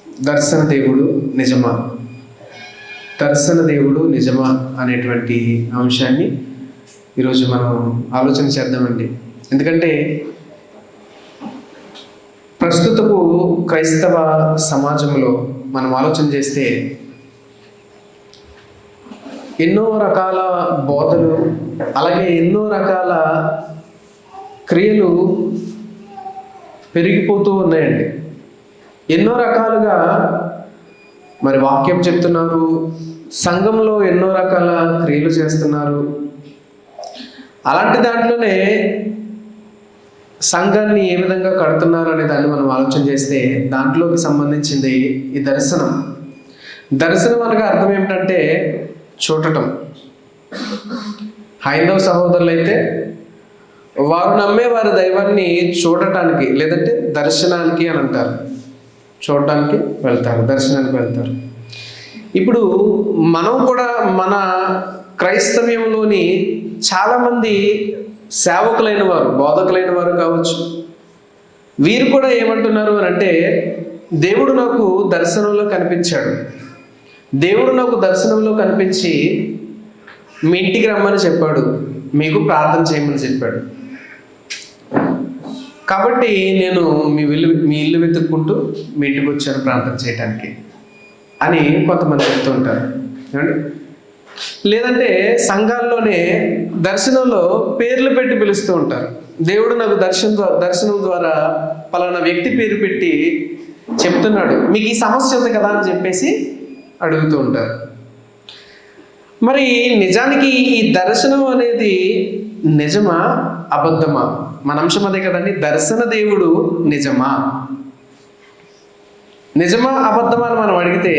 దర్శన దేవుడు నిజమా, దర్శన దేవుడు నిజమా అనేటువంటి అంశాన్ని ఈరోజు మనం ఆలోచన చేద్దామండి. ఎందుకంటే ప్రస్తుతపు క్రైస్తవ సమాజంలో మనం ఆలోచన చేస్తే ఎన్నో రకాల బోధలు, అలాగే ఎన్నో రకాల క్రియలు పెరిగిపోతూ ఉన్నాయండి. ఎన్నో రకాలుగా మరి వాక్యం చెప్తున్నారు, సంఘంలో ఎన్నో రకాల క్రియలు చేస్తున్నారు. అలాంటి దాంట్లోనే సంఘాన్ని ఏ విధంగా కడుతున్నారు అనే దాన్ని మనం ఆలోచన చేస్తే దాంట్లోకి సంబంధించింది ఈ దర్శనం. దర్శనం అనగా అర్థం ఏమిటంటే చూడటం. హైందవ సహోదరులు అయితే వారు నమ్మే వారి దైవాన్ని చూడటానికి లేదంటే దర్శనానికి అని అంటారు. చూడటానికి వెళ్తారు, దర్శనానికి వెళ్తారు. ఇప్పుడు మనం కూడా మన క్రైస్తవ్యంలోని చాలామంది సేవకులైన వారు, బోధకులైన వారు కావచ్చు, వీరు కూడా ఏమంటున్నారు అని అంటే, దేవుడు నాకు దర్శనంలో కనిపించాడు, దేవుడు నాకు దర్శనంలో కనిపించి మీ ఇంటికి రమ్మని చెప్పాడు, మీకు ప్రార్థన చేయమని చెప్పాడు, కాబట్టి నేను మీ ఇల్లు వెతుక్కుంటూ మీ ఇంటికి వచ్చాను ప్రార్థన చేయడానికి అని కొంతమంది చెప్తూ ఉంటారు. లేదంటే సంఘాల్లోనే దర్శనంలో పేర్లు పెట్టి పిలుస్తూ ఉంటారు. దేవుడు నాకు దర్శనం ద్వారా పలానా వ్యక్తి పేరు పెట్టి చెప్తున్నాడు, మీకు ఈ సమస్య ఉంది కదా అని చెప్పేసి అడుగుతూ ఉంటారు. మరి నిజానికి ఈ దర్శనం అనేది నిజమా అబద్ధమా? మన అంశం అదే కదండి. దర్శన దేవుడు నిజమా, నిజమా అబద్ధమా అని మనం అడిగితే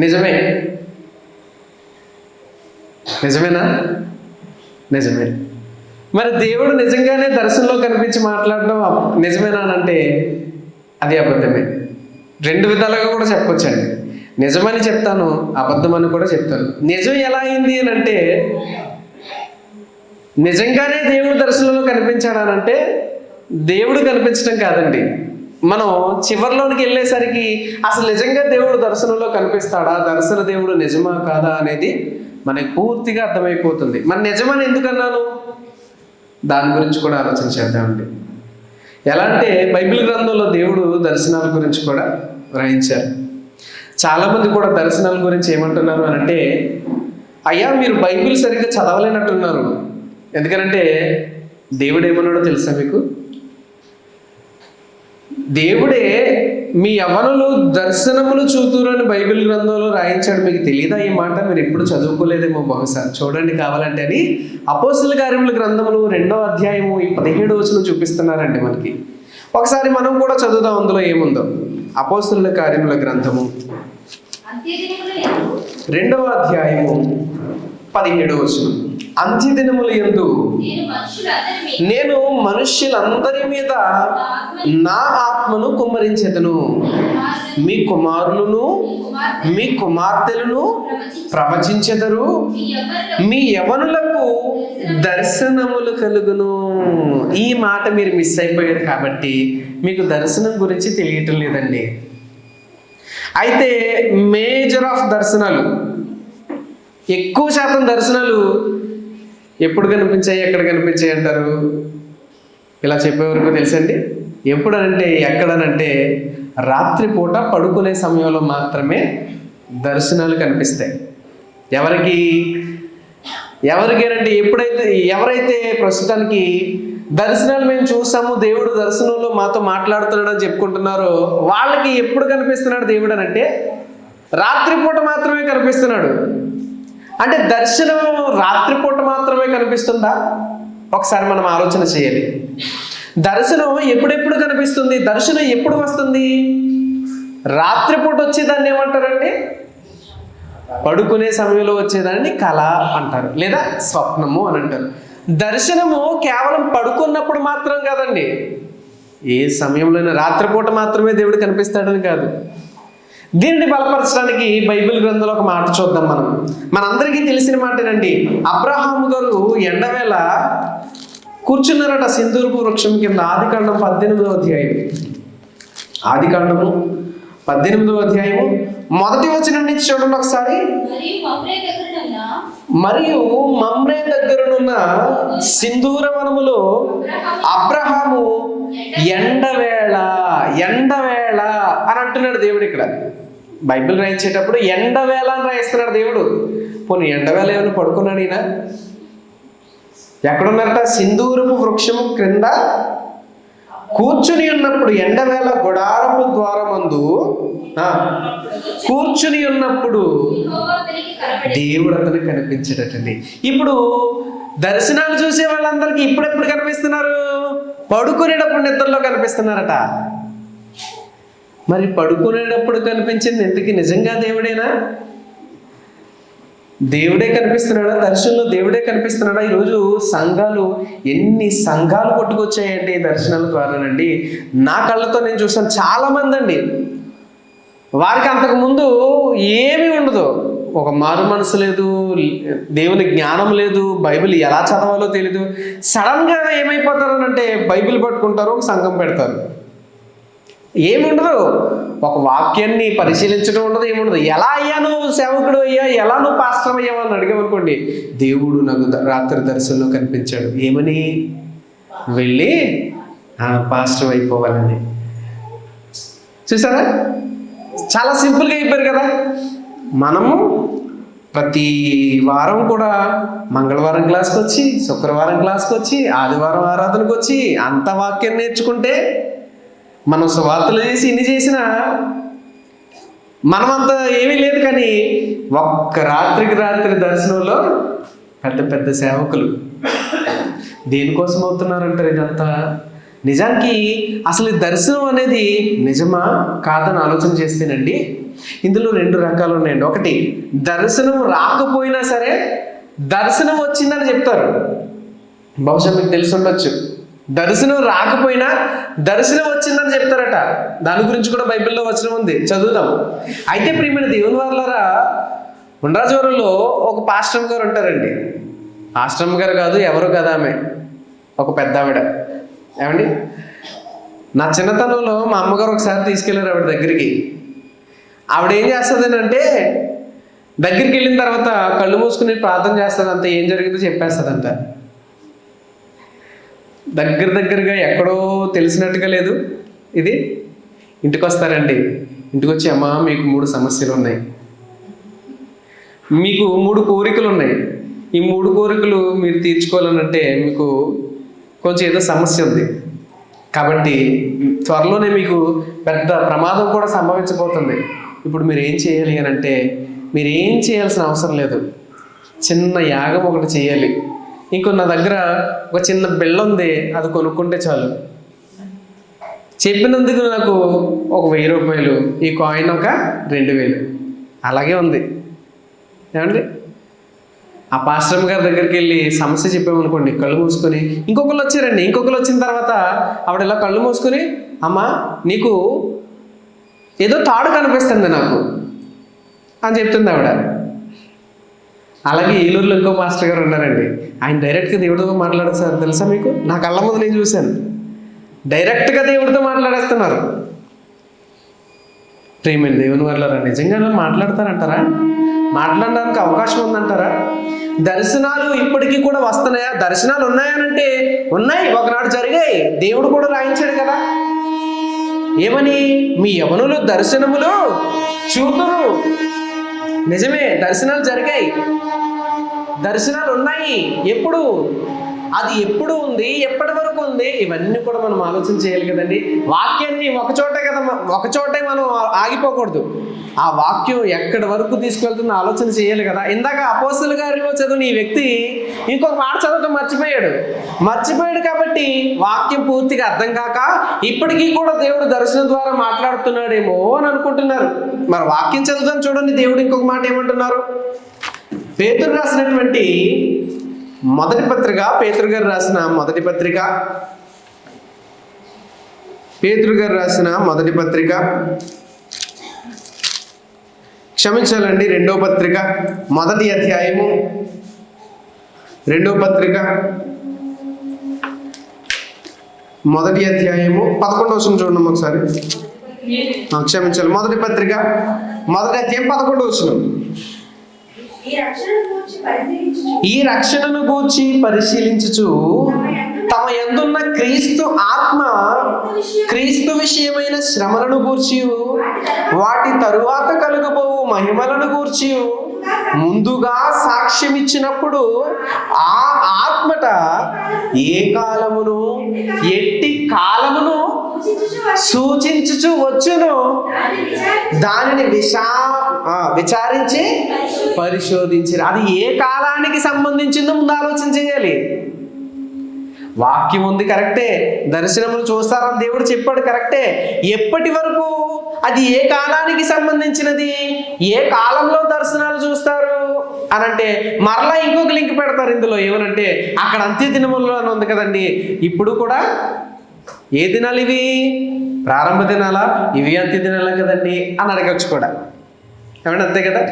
నిజమే. నిజమేనా? నిజమే. మరి దేవుడు నిజంగానే దర్శనంలో కనిపించి మాట్లాడడం నిజమేనా అని అంటే అది అబద్ధమే. రెండు విధాలుగా కూడా చెప్పొచ్చండి. నిజమని చెప్తాను, అబద్ధమని కూడా చెప్తాను. నిజం ఎలా అయింది అని అంటే, నిజంగానే దేవుడు దర్శనంలో కనిపించాడనంటే దేవుడు కనిపించడం కాదండి. మనం చివరిలోనికి వెళ్ళేసరికి అసలు నిజంగా దేవుడు దర్శనంలో కనిపిస్తాడా, దర్శన దేవుడు నిజమా కాదా అనేది మనకి పూర్తిగా అర్థమైపోతుంది. మరి నిజమని ఎందుకన్నాను, దాని గురించి కూడా ఆలోచన చేద్దామండి. ఎలా అంటే బైబిల్ గ్రంథంలో దేవుడు దర్శనాల గురించి కూడా వ్రాయించారు. చాలామంది కూడా దర్శనాల గురించి ఏమంటున్నారు అని అంటే, అయ్యా మీరు బైబిల్ సరిగ్గా చదవలేనట్టున్నారు. ఎందుకంటే దేవుడు ఏమన్నాడో తెలుసా మీకు? దేవుడే మీ యవ్వనులు దర్శనములు చూతురు అని బైబిల్ గ్రంథంలో రాయించాడు. మీకు తెలియదా ఈ మాట? మీరు ఎప్పుడు చదువుకోలేదేమో బహుశా. చూడండి కావాలంటే అని అపోస్తలుల కార్యముల గ్రంథములు 2వ అధ్యాయము 17వ వచనం చూపిస్తున్నారండి మనకి. ఒకసారి మనం కూడా చదువుదాం అందులో ఏముందో. అపోస్తలుల కార్యముల గ్రంథము 2వ అధ్యాయము 17వ వచనం. అంత్యదినముల యందు నేను మనుష్యులందరి మీద నా ఆత్మను కుమ్మరించెదను, మీ కుమారులను మీ కుమార్తెలను ప్రవచించెదరు, మీ యవ్వనులకు దర్శనములు కలుగును. ఈ మాట మీరు మిస్ అయిపోయారు కాబట్టి మీకు దర్శనం గురించి తెలియటం లేదండి. అయితే మేజర్ ఆఫ్ దర్శనాలు, ఎక్కువ శాతం దర్శనాలు ఎప్పుడు కనిపించాయి, ఎక్కడ కనిపించాయి అంటారు? ఇలా చెప్పేవరకు తెలుసండి. ఎప్పుడనంటే ఎక్కడనంటే రాత్రిపూట పడుకునే సమయంలో మాత్రమే దర్శనాలు కనిపిస్తాయి. ఎవరికేనంటే ఎవరైతే ప్రస్తుతానికి దర్శనాలు మేము చూసాము, దేవుడు దర్శనంలో మాతో మాట్లాడుతున్నాడని చెప్పుకుంటున్నారో వాళ్ళకి ఎప్పుడు కనిపిస్తున్నాడు దేవుడు అని అంటే రాత్రిపూట మాత్రమే కనిపిస్తున్నాడు. అంటే దర్శనం రాత్రిపూట మాత్రమే కనిపిస్తుందా? ఒకసారి మనం ఆలోచన చేయాలి. దర్శనం ఎప్పుడెప్పుడు కనిపిస్తుంది? దర్శనం ఎప్పుడు వస్తుంది? రాత్రిపూట వచ్చేదాన్ని ఏమంటారండి? పడుకునే సమయంలో వచ్చేదాన్ని కళ అంటారు, లేదా స్వప్నము అని అంటారు. దర్శనము కేవలం పడుకున్నప్పుడు మాత్రం కాదండి. ఏ సమయంలోనే రాత్రిపూట మాత్రమే దేవుడు కనిపిస్తాడని కాదు. దీనిని బలపరచడానికి బైబిల్ గ్రంథంలో ఒక మాట చూద్దాం. మనందరికీ తెలిసిన మాటేనండి. అబ్రహాము గారు ఎండవేళ కూర్చున్నారట సింధూరపు వృక్షం కింద. ఆదికాండం 18వ అధ్యాయం ఆదికాండము 18వ అధ్యాయము 1వ వచనం నుంచి చూడండి ఒకసారి. మరియు మమ్రే దగ్గరనున్న సింధూర వనములో అబ్రహాము ఎండవేళ అని అంటున్నాడు దేవుడు. ఇక్కడ బైబిల్ రాయించేటప్పుడు ఎండవేళ అని రాయిస్తున్నాడు దేవుడు. పోనీ ఎండవేళ ఏమైనా పడుకున్నాడు ఈయన? ఎక్కడున్నారట? సింధూరపు వృక్షము క్రింద కూర్చుని ఉన్నప్పుడు, ఎండవేళ గుడారపు ద్వారమందు కూర్చుని ఉన్నప్పుడు దేవుడు అతనికి కనిపించేటండి. ఇప్పుడు దర్శనాలు చూసే వాళ్ళందరికీ ఇప్పుడెప్పుడు కనిపిస్తున్నారు? పడుకునేటప్పుడు నిద్రలో కనిపిస్తున్నారట. మరి పడుకునేటప్పుడు కనిపించింది ఎందుకు? నిజంగా దేవుడేనా? దేవుడే కనిపిస్తున్నాడా? దర్శనంలో దేవుడే కనిపిస్తున్నాడా? ఈరోజు సంఘాలు, ఎన్ని సంఘాలు కొట్టుకొచ్చాయంటే ఈ దర్శనాల ద్వారానండి. నా కళ్ళతో నేను చూసాను చాలామంది అండి, వారికి అంతకుముందు ఏమీ ఉండదు, ఒక మారు మనసు లేదు, దేవుని జ్ఞానం లేదు, బైబిల్ ఎలా చదవాలో తెలీదు. సడన్గా ఏమైపోతారనంటే బైబిల్ పట్టుకుంటారు, ఒక సంఘం పెడతారు. ఏముండదు, ఒక వాక్యాన్ని పరిశీలించడం ఉండదు, ఏముండదు. ఎలా అయ్యా నువ్వు సేవకుడు అయ్యా, ఎలా నువ్వు పాస్టర్ అయ్యావు అని అడిగామనుకోండి, దేవుడు నాకు రాత్రి దర్శనంలో కనిపించాడు. ఏమని? వెళ్ళి పాస్టర్ అయిపోవాలని. చూసారా, చాలా సింపుల్గా అయిపోయారు కదా. మనము ప్రతి వారం కూడా మంగళవారం క్లాస్కి వచ్చి, శుక్రవారం క్లాస్కి వచ్చి, ఆదివారం ఆరాధనకు వచ్చి అంత వాక్యం నేర్చుకుంటే, మనం సువార్తలు చేసి ఇన్ని చేసినా మనమంతా ఏమీ లేదు. కానీ ఒక్క రాత్రికి రాత్రి దర్శనంలో పెద్ద పెద్ద సేవకులు దేనికోసం అవుతున్నారంటారు? ఇదంతా నిజానికి అసలు ఈ దర్శనం అనేది నిజమా కాదని ఆలోచన చేస్తేనండి, ఇందులో 2 రకాలు ఉన్నాయండి. ఒకటి, దర్శనం రాకపోయినా సరే దర్శనం వచ్చిందని చెప్తారు. బహుశా మీకు తెలిసి ఉండొచ్చు. దర్శనం రాకపోయినా దర్శనం వచ్చిందని చెప్తారట. దాని గురించి కూడా బైబిల్లో వచనం ఉంది, చదువుదాం. అయితే ప్రియమైన దేవుని వారలారా, ఉండ్రాజవరంలో ఒక పాస్టర్ గారు ఉంటారండి. పాస్టర్ గారు కాదు, ఎవరు కదా, ఆమె ఒక పెద్ద ఆవిడ. ఏమండి, నా చిన్నతనంలో మా అమ్మగారు ఒకసారి తీసుకెళ్లారు ఆవిడ దగ్గరికి. ఆవిడ ఏం చేస్తుంది అంటే, దగ్గరికి వెళ్ళిన తర్వాత కళ్ళు మూసుకుని ప్రార్థన చేస్తుందంట, ఏం జరిగిందో చెప్పేస్తుందంట. దగ్గరగా ఎక్కడో తెలిసినట్టుగా లేదు ఇది. ఇంటికి వస్తారండి, ఇంటికి వచ్చి, అమ్మా మీకు 3 సమస్యలు ఉన్నాయి, మీకు 3 కోరికలు ఉన్నాయి, ఈ 3 కోరికలు మీరు తీర్చుకోవాలనంటే మీకు కొంచెం ఏదో సమస్య ఉంది, కాబట్టి త్వరలోనే మీకు పెద్ద ప్రమాదం కూడా సంభవించబోతుంది. ఇప్పుడు మీరు ఏం చేయాలి అని అంటే, మీరు ఏం చేయాల్సిన అవసరం లేదు, చిన్న యాగం ఒకటి చేయాలి. ఇంకో నా దగ్గర ఒక చిన్న బిళ్ళ ఉంది, అది కొనుక్కుంటే చాలు. చెప్పినందుకు నాకు ఒక 1000 రూపాయలు, ఈ కాయిన్ ఒక 2000. అలాగే ఉంది. ఏమండి, ఆ పాస్టర్ గారి దగ్గరికి వెళ్ళి సమస్య చెప్పామనుకోండి, కళ్ళు మూసుకొని, ఇంకొకరు వచ్చారండి. ఇంకొకరు వచ్చిన తర్వాత ఆవిడ ఇలా కళ్ళు మూసుకొని, అమ్మా నీకు ఏదో తాడు కనిపిస్తుంది నాకు అని చెప్తుంది ఆవిడ. అలాగే ఏలూరులో ఇంకో మాస్టర్ గారు ఉన్నారండి. ఆయన డైరెక్ట్గా దేవుడితో మాట్లాడేస్తారు, తెలుసా మీకు? నా కళ్ళ ముందు నేను చూశాను. డైరెక్ట్గా దేవుడితో మాట్లాడేస్తున్నారు. ప్రియమైన దేవుని వల్ల నిజంగా మాట్లాడతారంటారా? మాట్లాడడానికి అవకాశం ఉందంటారా? దర్శనాలు ఇప్పటికీ కూడా వస్తున్నాయా? దర్శనాలు ఉన్నాయనంటే ఉన్నాయి, ఒకనాడు జరిగాయి. దేవుడు కూడా రాయించాడు కదా. ఏమని? మీ యవనులు దర్శనములు చూతురు. నిజమే, దర్శనాలు జరిగాయి, దర్శనాలు ఉన్నాయి. ఎప్పుడు? అది ఎప్పుడు ఉంది, ఎప్పటి వరకు ఉంది, ఇవన్నీ కూడా మనం ఆలోచన చేయాలి కదండి. వాక్యాన్ని ఒకచోటే మనం ఆగిపోకూడదు. ఆ వాక్యం ఎక్కడి వరకు తీసుకెళ్తుందో ఆలోచన చేయాలి కదా. ఇందాక అపోస్తలుల గారిలో చదివిన ఈ వ్యక్తి ఇంకొక మాట చదవటం మర్చిపోయాడు కాబట్టి వాక్యం పూర్తిగా అర్థం కాక ఇప్పటికీ కూడా దేవుడు దర్శనం ద్వారా మాట్లాడుతున్నాడేమో అని అనుకుంటున్నారు. మరి వాక్యం చదువుతాం చూడండి, దేవుడు ఇంకొక మాట ఏమంటున్నారు? పేతురు రాసినటువంటి మొదటి పత్రిక, పేతురు గారు రాసిన మొదటి పత్రిక, పేతురు గారు రాసిన మొదటి పత్రిక, క్షమించాలండి, 2వ పత్రిక, మొదటి అధ్యాయము, 2వ పత్రిక, మొదటి అధ్యాయము 11వ వచనం చూడండి ఒకసారి. క్షమించాలి. మొదటి పత్రిక 1వ అధ్యాయం 11వ వచనం. ఈ రక్షణను గూర్చి పరిశీలించుచు తమ యందున్న క్రీస్తు ఆత్మ క్రీస్తు విషయమైన శ్రమలను గూర్చి వాటి తరువాత కలుగబోవు మహిమలను గూర్చి ముందుగా సాక్ష్యం ఇచ్చినప్పుడు ఆ ఆత్మట ఏ కాలమును ఎట్టి కాలమును సూచించుచు వచ్చును దానిని విచారించి పరిశోధించి అది ఏ కాలానికి సంబంధించిందో ముందు ఆలోచన చేయాలి. వాక్యం ఉంది కరెక్టే, దర్శనములు చూస్తారని దేవుడు చెప్పాడు కరెక్టే. ఎప్పటి వరకు అది ఏ కాలానికి సంబంధించినది, ఏ కాలంలో దర్శనాలు చూస్తారు అనంటే మరలా ఇంకొక లింక్ పెడతారు ఇందులో. ఏమనంటే అక్కడ అంత్య దినముల్లో అని ఉంది కదండి, ఇప్పుడు కూడా ఏ దినాలు ఇవి? ప్రారంభ దినాలా? ఇవి అంత్య దినాలా కదండి అని అడగచ్చు కూడా. ఏమంటే అంతే కదా,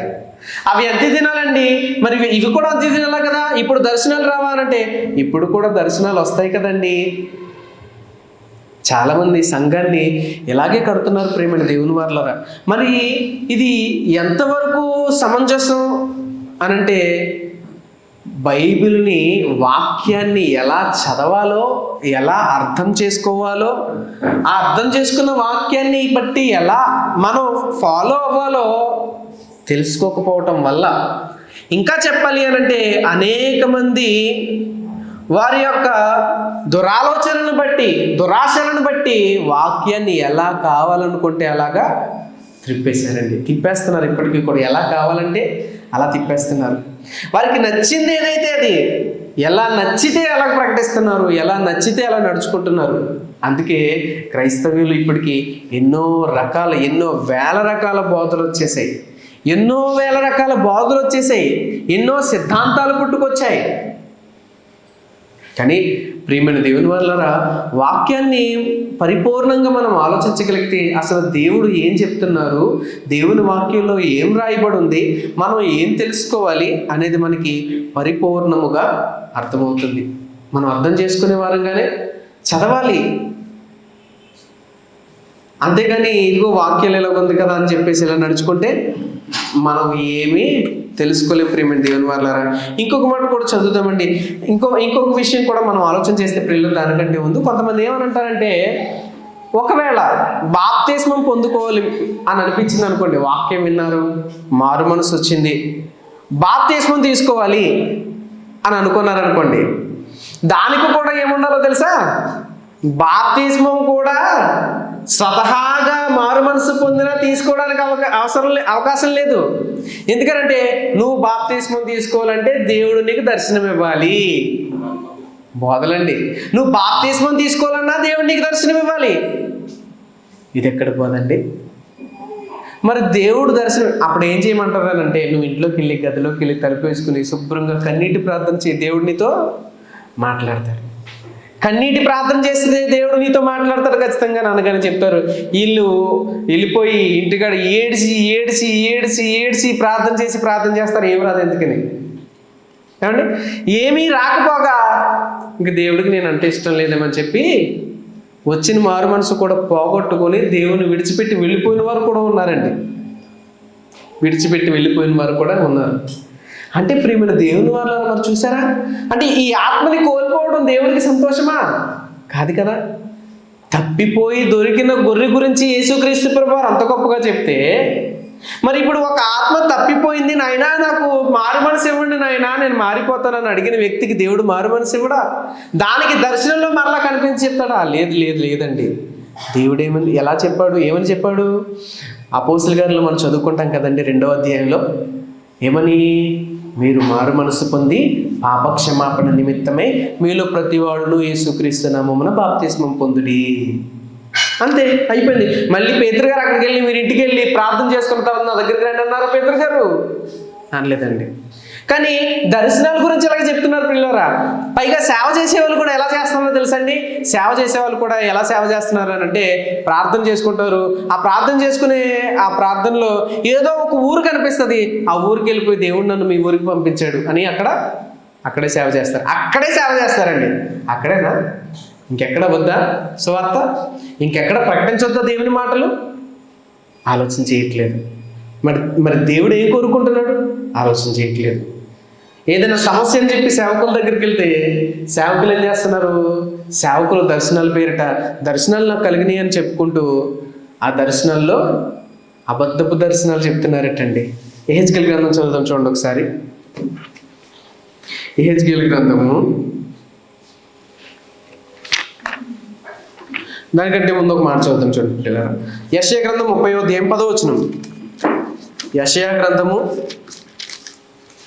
అవి అంత్య దినాలండి, మరి ఇవి కూడా అంత్య దినాలా కదా, ఇప్పుడు దర్శనాలు రావాలంటే ఇప్పుడు కూడా దర్శనాలు వస్తాయి కదండి. చాలామంది సంఘాన్ని ఇలాగే కడుతున్నారు ప్రేమని దేవుని వారలారా. మరి ఇది ఎంతవరకు సమంజసం అనంటే బైబిల్ని, వాక్యాన్ని ఎలా చదవాలో, ఎలా అర్థం చేసుకోవాలో, ఆ అర్థం చేసుకున్న వాక్యాన్ని బట్టి ఎలా మనం ఫాలో అవ్వాలో తెలుసుకోకపోవటం వల్ల, ఇంకా చెప్పాలి అనంటే అనేక మంది వారి యొక్క దురాలోచనను బట్టి, దురాశలను బట్టి వాక్యాన్ని ఎలా కావాలనుకుంటే అలాగా తిప్పేస్తున్నారు. ఇప్పటికీ కూడా ఎలా కావాలంటే అలా తిప్పేస్తున్నారు. వారికి నచ్చింది ఏదైతే అది ఎలా నచ్చితే అలా ప్రకటిస్తున్నారు, ఎలా నచ్చితే అలా నడుచుకుంటున్నారు. అందుకే క్రైస్తవులు ఇప్పటికీ ఎన్నో వేల రకాల బోధలు వచ్చేసాయి, ఎన్నో సిద్ధాంతాలు పుట్టుకొచ్చాయి. కానీ ప్రియమైన దేవుని వల్లరా వాక్యాన్ని పరిపూర్ణంగా మనం ఆలోచించగలిగితే అసలు దేవుడు ఏం చెప్తున్నారు, దేవుని వాక్యంలో ఏం రాయబడి ఉంది, మనం ఏం తెలుసుకోవాలి అనేది మనకి పరిపూర్ణముగా అర్థమవుతుంది. మనం అర్థం చేసుకునే వారంగానే చదవాలి. అంతేగాని ఇదిగో వాక్యాలు ఎలా ఉంది కదా అని చెప్పేసి ఇలా నడుచుకుంటే మనం ఏమీ తెలుసుకోలేం ప్రియమైన దేవుని వారలారా. ఇంకొక మాట కూడా చదువుతామండి. ఇంకొక విషయం కూడా మనం ఆలోచన చేస్తే పిల్లలు దానికంటే ముందు కొంతమంది ఏమనంటారంటే, ఒకవేళ బాప్తిస్మం పొందుకోవాలి అని అనిపించింది అనుకోండి, వాక్యం విన్నారు, మారు మనసు వచ్చింది, బాప్తిస్మం తీసుకోవాలి అని అనుకున్నారనుకోండి, దానికి కూడా ఏముండాలో తెలుసా? బాప్తిస్మం కూడా స్వతహాగా మారు మనసు పొందినా తీసుకోవడానికి అవకాశం లేదు. ఎందుకంటే నువ్వు బాప్తిస్మం తీసుకోవాలంటే దేవుడు నీకు దర్శనం ఇవ్వాలి. బోధలండి, నువ్వు బాప్తిస్మం తీసుకోవాలన్నా దేవుడు నీకు దర్శనం ఇవ్వాలి. ఇది ఎక్కడ పోదండి? మరి దేవుడు దర్శనం అప్పుడు ఏం చేయమంటారు అంటే, నువ్వు ఇంట్లోకి వెళ్ళి గదిలోకి వెళ్ళి తలుపు వేసుకుని శుభ్రంగా కన్నీటి ప్రార్థన చేయి, దేవుడు నీతో మాట్లాడతాడు. కన్నీటి ప్రార్థన చేస్తే దేవుడు నీతో మాట్లాడతాడు ఖచ్చితంగా. నాన్నగానే చెప్తారు, వీళ్ళు వెళ్ళిపోయి ఇంటికాడ ఏడ్చి ప్రార్థన చేస్తారు. ఏమి రాదు ఎందుకని ఏమండి? ఏమీ రాకపోగా ఇంక దేవుడికి నేను అంటే ఇష్టం లేదేమని చెప్పి వచ్చిన మారు మనసు కూడా పోగొట్టుకొని దేవుని విడిచిపెట్టి వెళ్ళిపోయిన వారు కూడా ఉన్నారండి. అంటే ప్రియమైన దేవుని వారు మరి చూసారా, అంటే ఈ ఆత్మని కోల్పోవడం దేవునికి సంతోషమా? కాదు కదా. తప్పిపోయి దొరికిన గొర్రె గురించి యేసుక్రీస్తు ప్రభువారు అంత గొప్పగా చెప్తే, మరి ఇప్పుడు ఒక ఆత్మ తప్పిపోయింది, నాయనా నాకు మారు మనసు ఇవ్వండి నాయనా నేను మారిపోతానని అడిగిన వ్యక్తికి దేవుడు మారు మనసు ఇవ్వడా? దానికి దర్శనంలో మరలా కనిపించి చెప్తాడా? లేదండి. దేవుడు ఏమని చెప్పాడు? అపోస్తలుల కార్యాలు మనం చదువుకుంటాం కదండి 2వ అధ్యాయంలో. ఏమని? మీరు మారు మనసు పొంది పాపక్షమాపణ నిమిత్తమై మీలో ప్రతివాడును యేసుక్రీస్తు నామమున బాప్తిస్మం పొందుడి. అంతే, అయిపోయింది. మళ్ళీ పేతురు గారు అక్కడికి వెళ్ళి మీరు ఇంటికి వెళ్ళి ప్రార్థన చేసుకున్న తర్వాత నా దగ్గరికి రండి అన్నారా పేతురు గారు? అనలేదండి. కానీ దర్శనాల గురించి అలాగే చెప్తున్నారు పిల్లరా. పైగా సేవ చేసేవాళ్ళు కూడా ఎలా చేస్తున్నారో తెలుసండి. సేవ చేసేవాళ్ళు కూడా ఎలా సేవ చేస్తున్నారు అని అంటే, ప్రార్థన చేసుకుంటారు. ఆ ప్రార్థన చేసుకునే ఆ ప్రార్థనలో ఏదో ఒక ఊరు కనిపిస్తుంది, ఆ ఊరికి వెళ్ళిపోయి దేవుడు నన్ను మీ ఊరికి పంపించాడు అని అక్కడే సేవ చేస్తారండి. అక్కడేనా? ఇంకెక్కడ వద్దా సువార్త? ఇంకెక్కడ ప్రకటించొద్దా దేవుని మాటలు? ఆలోచన చేయట్లేదు. మరి మరి దేవుడు ఏం కోరుకుంటున్నాడు? ఆలోచన చేయట్లేదు. ఏదైనా సమస్య అని చెప్పి సేవకుల దగ్గరికి వెళ్తే సేవకులు ఏం చేస్తున్నారు? సేవకులు దర్శనాల పేరిట దర్శనాలు నాకు కలిగినాయి అని చెప్పుకుంటూ ఆ దర్శనాల్లో అబద్ధపు దర్శనాలు చెప్తున్నారటండి. యెహెజ్కేలు గ్రంథం చదువుదాం చూడండి ఒకసారి. యెహెజ్కేలు గ్రంథము దానికంటే ముందు ఒక మాట చదువుతాం చూడండి. యెషయా గ్రంథం 30వ అధ్యాయం 10వ వచనం. యెషయా గ్రంథము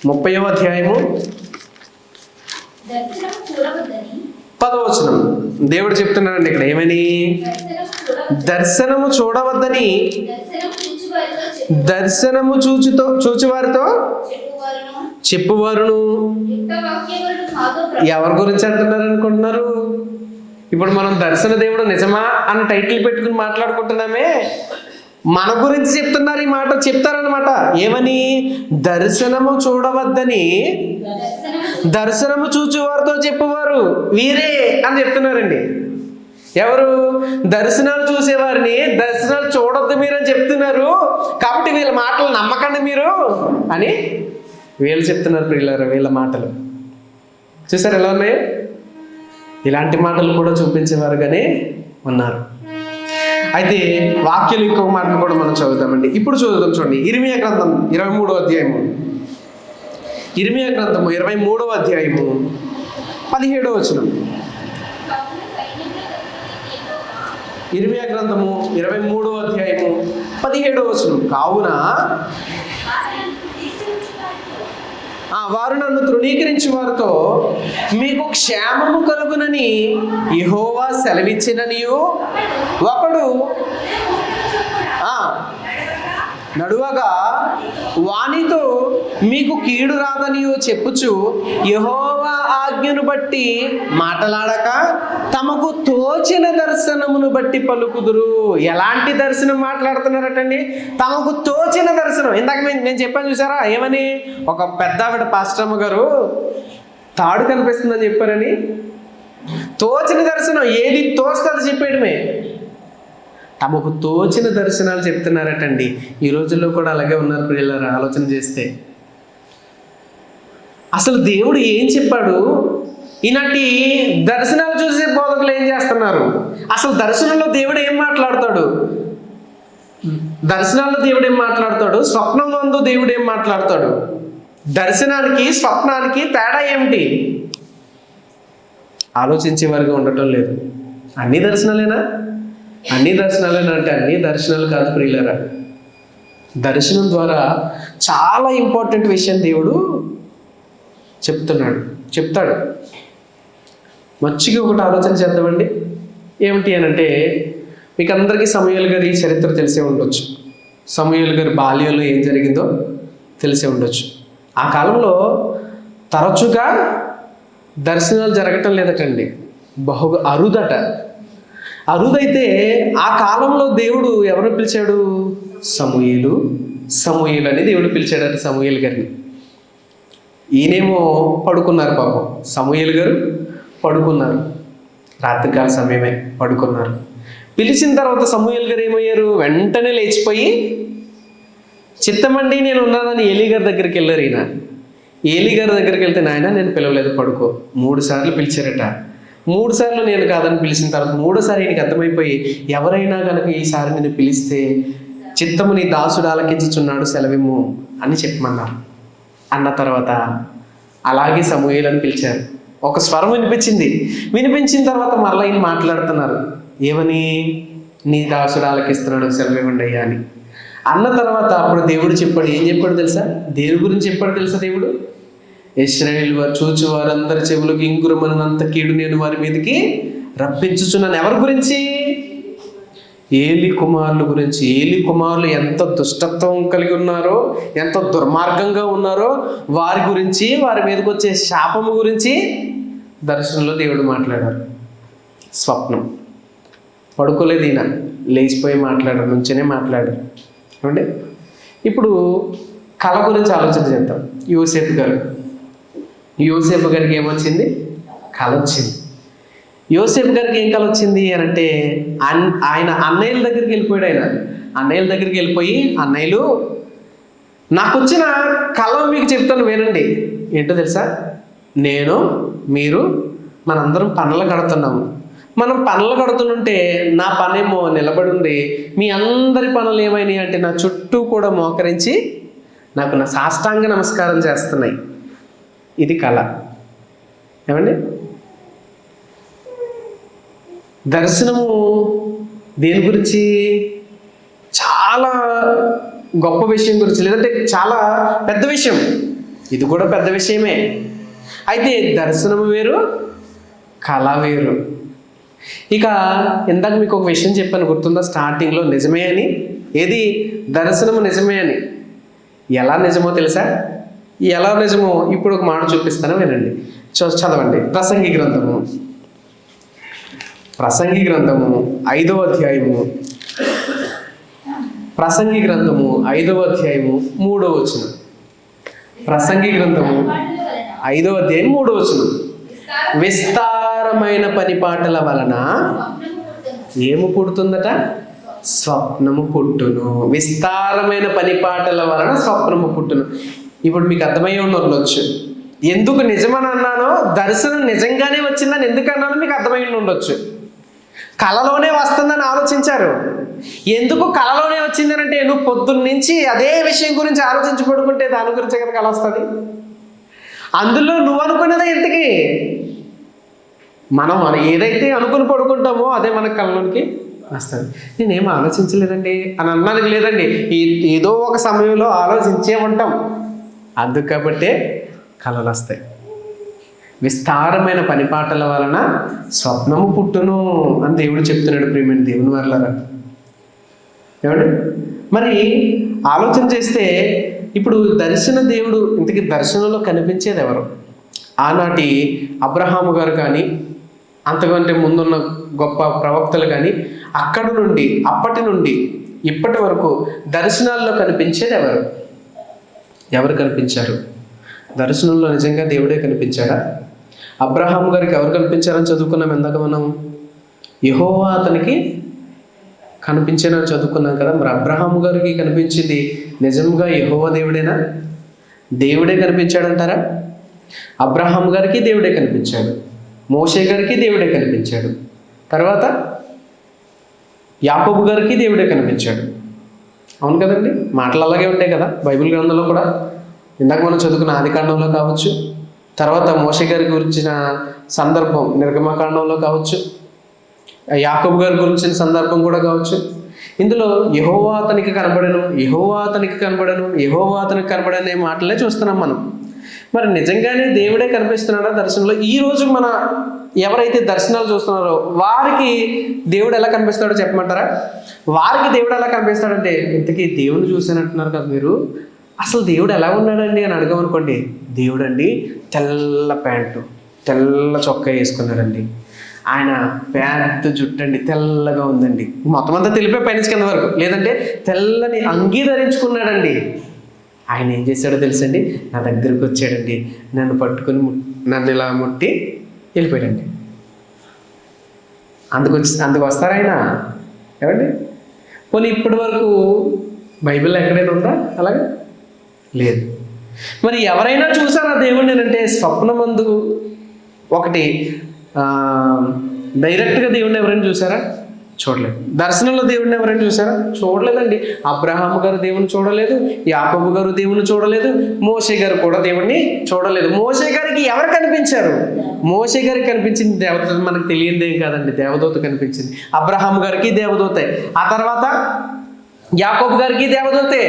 30వ అధ్యాయము 10వ వచనం. దేవుడు చెప్తున్నాడండి ఇక్కడ ఏమని? దర్శనము చూడవద్దని దర్శనము చూచువారితో చెప్పువారును. ఎవరి గురించి అంటున్నారు అనుకుంటున్నారు? ఇప్పుడు మనం దర్శన దేవుడు నిజమా అని టైటిల్ పెట్టుకుని మాట్లాడుకుంటున్నామే, మన గురించి చెప్తున్నారు. ఈ మాట చెప్తారనమాట. ఏమని? దర్శనము చూడవద్దని దర్శనము చూచువారితో చెప్పువారు వీరే అని చెప్తున్నారండి. ఎవరు? దర్శనాలు చూసేవారిని దర్శనాలు చూడొద్దు మీరు అని చెప్తున్నారు, కాబట్టి వీళ్ళ మాటలు నమ్మకండి మీరు అని వీళ్ళు చెప్తున్నారు. ప్రియులారా, వీళ్ళ మాటలు చూసారు ఎలా ఉన్నాయో? ఇలాంటి మాటలు కూడా చూపించేవారుగానే ఉన్నారు. అయితే వాక్యాలు ఇంకొక మాటను కూడా మనం చదువుతామండి. ఇప్పుడు చదువుతాం చూడండి. ఇర్మియా గ్రంథం 23వ అధ్యాయము. ఇర్మియా గ్రంథము 23వ అధ్యాయము 17వ వచనం. ఇర్మియా గ్రంథము 23వ అధ్యాయము 17వ వచనం. కావున వారు నన్ను తృణీకరించి వారితో మీకు క్షేమము కలుగునని యెహోవా సెలవిచ్చిననియు ఒకడు నడువగా వానితో మీకు కీడు రాదనియో చెప్పుచు యెహోవా ఆజ్ఞను బట్టి మాటలాడక తమకు తోచిన దర్శనమును బట్టి పలుకుదురు. ఎలాంటి దర్శనం మాట్లాడుతున్నారటండి? తమకు తోచిన దర్శనం. ఇందాక నేను చెప్పాను చూసారా ఏమని? ఒక పెద్ద ఆవిడ పాస్టమ్మ గారు తాడు కనిపిస్తుందని చెప్పారని. తోచిన దర్శనం ఏది తోస్తే అది చెప్పేయడమే. తమకు తోచిన దర్శనాలు చెప్తున్నారటండి. ఈ రోజుల్లో కూడా అలాగే ఉన్నారు ప్రియులారా. ఆలోచన చేస్తే అసలు దేవుడు ఏం చెప్పాడు? ఈనాటి దర్శనాలు చూసే బోధకులు ఏం చేస్తున్నారు? అసలు దర్శనంలో దేవుడు ఏం మాట్లాడతాడు? దర్శనాల్లో దేవుడు ఏం మాట్లాడతాడు? స్వప్నంలో దేవుడు ఏం మాట్లాడతాడు? దర్శనానికి స్వప్నానికి తేడా ఏమిటి? ఆలోచించేవారుగా ఉండటం లేదు. అన్ని దర్శనాలేనా? అన్ని దర్శనాలేనా అంటే అన్ని దర్శనాలు కాదు ప్రియులారా. దర్శనం ద్వారా చాలా ఇంపార్టెంట్ విషయం దేవుడు చెప్తాడు. మంచిగా ఒకటి ఆలోచన చేద్దామండి. ఏమిటి అని అంటే, మీకు అందరికీ సమూయేలు గారి చరిత్ర తెలిసే ఉండొచ్చు. సమూయేలు గారి బాల్యంలో ఏం జరిగిందో తెలిసే ఉండొచ్చు. ఆ కాలంలో తరచుగా దర్శనాలు జరగటం లేదటండి. బహుగా అరుదట. అరుదైతే ఆ కాలంలో దేవుడు ఎవరు పిలిచాడు? సమూయేలు అని దేవుడు పిలిచాడట సమూయేలు గారిని. ఈయనేమో పడుకున్నారు. పాపం సమూయేలు గారు పడుకున్నారు. రాత్రికాల సమయమే పడుకున్నారు. పిలిచిన తర్వాత సమూయేలు గారు ఏమయ్యారు? వెంటనే లేచిపోయి చిత్తమండి నేను ఉన్నానని ఏలీ గారి దగ్గరికి వెళ్ళారు. ఈయన ఏలీ గారి దగ్గరికి వెళ్తే, నాయన నేను పిలవలేదు, పడుకో. 3 సార్లు పిలిచారట. 3 సార్లు నేను కాదని పిలిచిన తర్వాత 3వసారి ఈయనకి అర్థమైపోయి, ఎవరైనా కనుక ఈసారి నేను పిలిస్తే చిత్తము నీ దాసుడు ఆలకించుచున్నాడు, సెలవిమ్ము అని చెప్పమన్నారు. అన్న తర్వాత అలాగే సమూయేలు అని పిలిచారు. ఒక స్వరం వినిపించిన తర్వాత మళ్ళీ ఈయన మాట్లాడుతున్నారు. ఏమని? నీ దాసుడు ఆలకిస్తున్నాడు, సెలవివ్వండి అయ్యా అని అన్న తర్వాత అప్పుడు దేవుడు చెప్పాడు. ఏం చెప్పాడు తెలుసా? దేని గురించి చెప్పాడు తెలుసా దేవుడు? ఇశ్రాయేలు వారు చూచు వారందరి చెవులకు ఇంగురమనంత కీడు నేను వారి మీదకి రప్పించుచున్నాను. ఎవరి గురించి? ఏలి కుమారుల గురించి. ఏలి కుమారులు ఎంత దుష్టత్వం కలిగి ఉన్నారో, ఎంత దుర్మార్గంగా ఉన్నారో వారి గురించి, వారి మీదకి వచ్చే శాపము గురించి దర్శనంలో దేవుడు మాట్లాడారు. స్వప్నం. పడుకోలేదు ఈయన, లేచిపోయి మాట్లాడారు, నుంచనే మాట్లాడారు. ఏమండి? ఇప్పుడు కళ గురించి ఆలోచన చేద్దాం. యోసేపు గారికి ఏమొచ్చింది? కళ వచ్చింది. యోసేపు గారికి ఏం కల వచ్చింది అని అంటే ఆయన అన్నయ్యల దగ్గరికి వెళ్ళిపోయాడు. అన్నయ్యల దగ్గరికి వెళ్ళిపోయి, అన్నయ్యలు నాకు వచ్చిన కళ మీకు చెప్తాను వినండి. ఏంటో తెలుసా, నేను మీరు మనందరం పనులు కడుతున్నాము. మనం పనులు కడుతుంటే నా పనేమో నిలబడి ఉంది, మీ అందరి పనులు ఏమైనాయి అంటే నా చుట్టూ కూడా మోకరించి నాకు నా సాష్టాంగ నమస్కారం చేస్తున్నాయి. ఇది కళ. ఏమండి, దర్శనము దేని గురించి? చాలా గొప్ప విషయం గురించి, లేదంటే చాలా పెద్ద విషయం. ఇది కూడా పెద్ద విషయమే. అయితే దర్శనము వేరు, కళ వేరు. ఇక ఇందాక మీకు ఒక విషయం చెప్పాను, గుర్తుందా? స్టార్టింగ్లో నిజమే అని. ఏది? దర్శనము నిజమే అని. ఎలా నిజమో తెలుసా? ఎలా నిజమో ఇప్పుడు ఒక మాట చూపిస్తాను, వినండి. చదవండి. ప్రసంగి గ్రంథము 5వ అధ్యాయము. ప్రసంగి గ్రంథము 5వ అధ్యాయము 3వ వచనం. ప్రసంగి గ్రంథము 5వ అధ్యాయం 3వ వచనం. విస్తారమైన పనిపాటల వలన ఏము పుడుతుందట? స్వప్నము పుట్టును. విస్తారమైన పనిపాటల వలన స్వప్నము పుట్టును. ఇప్పుడు మీకు అర్థమై ఉండొచ్చు ఎందుకు నిజమని అన్నానో. దర్శనం నిజంగానే వచ్చిందని ఎందుకు అన్నానో మీకు అర్థమై ఉండొచ్చు. కళలోనే వస్తుందని ఆలోచించారు. ఎందుకు కళలోనే వచ్చిందని అంటే, నువ్వు పొద్దున్నుంచి అదే విషయం గురించి ఆలోచించి పడుకుంటే దాని గురించి కదా కళ వస్తుంది. అందులో నువ్వు అనుకున్నదే ఇంతకీ మనం ఏదైతే అనుకుని పడుకుంటామో అదే మన కళలోనికి వస్తుంది. నేనేం ఆలోచించలేదండి అని అన్నానికి లేదండి, ఏదో ఒక సమయంలో ఆలోచించే ఉంటాం. అందుకు కాబట్టే కళలు వస్తాయి. విస్తారమైన పనిపాటల వలన స్వప్నము పుట్టును అని దేవుడు చెప్తున్నాడు. ప్రియమైన దేవుని వర్లారా, ఏమండి, మరి ఆలోచన చేస్తే ఇప్పుడు దర్శన దేవుడు, ఇంతకీ దర్శనంలో కనిపించేది ఎవరు? ఆనాటి అబ్రహాము గారు కానీ, అంతకంటే ముందున్న గొప్ప ప్రవక్తలు కానీ, అప్పటి నుండి ఇప్పటి వరకు దర్శనాల్లో కనిపించేది ఎవరు? ఎవరు కనిపించారు? దర్శనంలో నిజంగా దేవుడే కనిపించాడా? అబ్రహాం గారికి ఎవరు కనిపించారని చదువుకున్నాం ఇందాక మనం. యెహోవా అతనికి కనిపించానని చదువుకున్నాం కదా. మరి అబ్రహాం గారికి కనిపించింది నిజంగా యెహోవా దేవుడేనా? దేవుడే కనిపించాడంటారా? అబ్రహాం గారికి దేవుడే కనిపించాడు, మోషే గారికి దేవుడే కనిపించాడు, తర్వాత యాకోబు గారికి దేవుడే కనిపించాడు. అవును కదండి, మాటలు అలాగే ఉంటాయి కదా బైబిల్ గ్రంథంలో కూడా. ఇందాక మనం చదువుకున్న ఆదికాండంలో కావచ్చు, తర్వాత మోషే గారి గురించిన సందర్భం నిర్గమకాండంలో కావచ్చు, యాకోబు గారి గురించిన సందర్భం కూడా కావచ్చు. ఇందులో యెహోవా అతనికి కనబడను, యెహోవా అతనికి కనబడను, యెహోవా అతనికి కనబడను అనే మాటలే చూస్తున్నాం మనం. మరి నిజంగానే దేవుడే కనిపిస్తున్నాడా దర్శనంలో? ఈరోజు మన ఎవరైతే దర్శనాలు చూస్తున్నారో వారికి దేవుడు ఎలా కనిపిస్తాడో చెప్పమంటారా? వారికి దేవుడు ఎలా కనిపిస్తాడంటే, ఇంతకీ దేవుడిని చూసానంటున్నారు కదా మీరు, అసలు దేవుడు ఎలా ఉన్నాడండి అని అడగమనుకోండి, దేవుడు అండి తెల్ల ప్యాంటు తెల్ల చొక్కా వేసుకున్నాడండి, ఆయన పెద్ద జుట్టు అండి తెల్లగా ఉందండి, మొత్తం అంతా తెలిపే పైనుంచి కింద వరకు, లేదంటే తెల్లని అంగీ ధరించుకున్నాడండి. ఆయన ఏం చేశాడో తెలుసండి, నా దగ్గరికి వచ్చాడండి, నన్ను పట్టుకొని నన్ను ఇలా ముట్టి వెళ్ళిపోయాడండి. అందుకు వస్తారా ఆయన? ఏమండి, పోనీ ఇప్పటి వరకు బైబిల్లో ఎక్కడైనా ఉందా అలాగే? లేదు. మరి ఎవరైనా చూసారా దేవుడిని అంటే? స్వప్నమందు ఒకటి డైరెక్ట్గా దేవుడిని ఎవరైనా చూసారా? చూడలేదు. దర్శనంలో దేవుడిని ఎవరైనా చూసారా? చూడలేదండి. అబ్రహాము గారు దేవుని చూడలేదు, యాకోబు గారు దేవుని చూడలేదు, మోషే గారు కూడా దేవుడిని చూడలేదు. మోషే గారికి ఎవరు కనిపించారు? మోషే గారికి కనిపించింది దేవదూత, మనకు తెలియదేం కాదండి, దేవదూత కనిపించింది. అబ్రహాము గారికి దేవదూతే, ఆ తర్వాత యాకోబు గారికి దేవదూతే.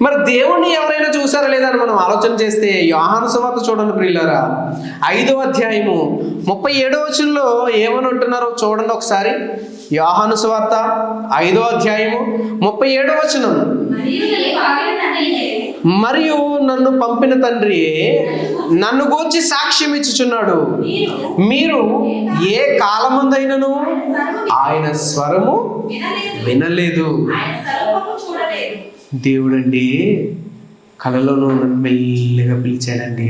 మరి దేవుణ్ణి ఎవరైనా చూసారా లేదా అని మనం ఆలోచన చేస్తే యోహాను సువార్త చూడండి ప్రియులారా, 5వ అధ్యాయము 37వ వచనంలో ఏమని అంటున్నారో చూడండి ఒకసారి. యోహాను సువార్త 5వ అధ్యాయము 37వ వచనం. మరియు నన్ను పంపిన తండ్రి నన్ను గూర్చి సాక్ష్యం ఇచ్చుచున్నాడు, మీరు ఏ కాలముందైనను ఆయన స్వరము వినలేదు. దేవుడండి కలలో నన్ను మెల్లిగా పిలిచాడండి.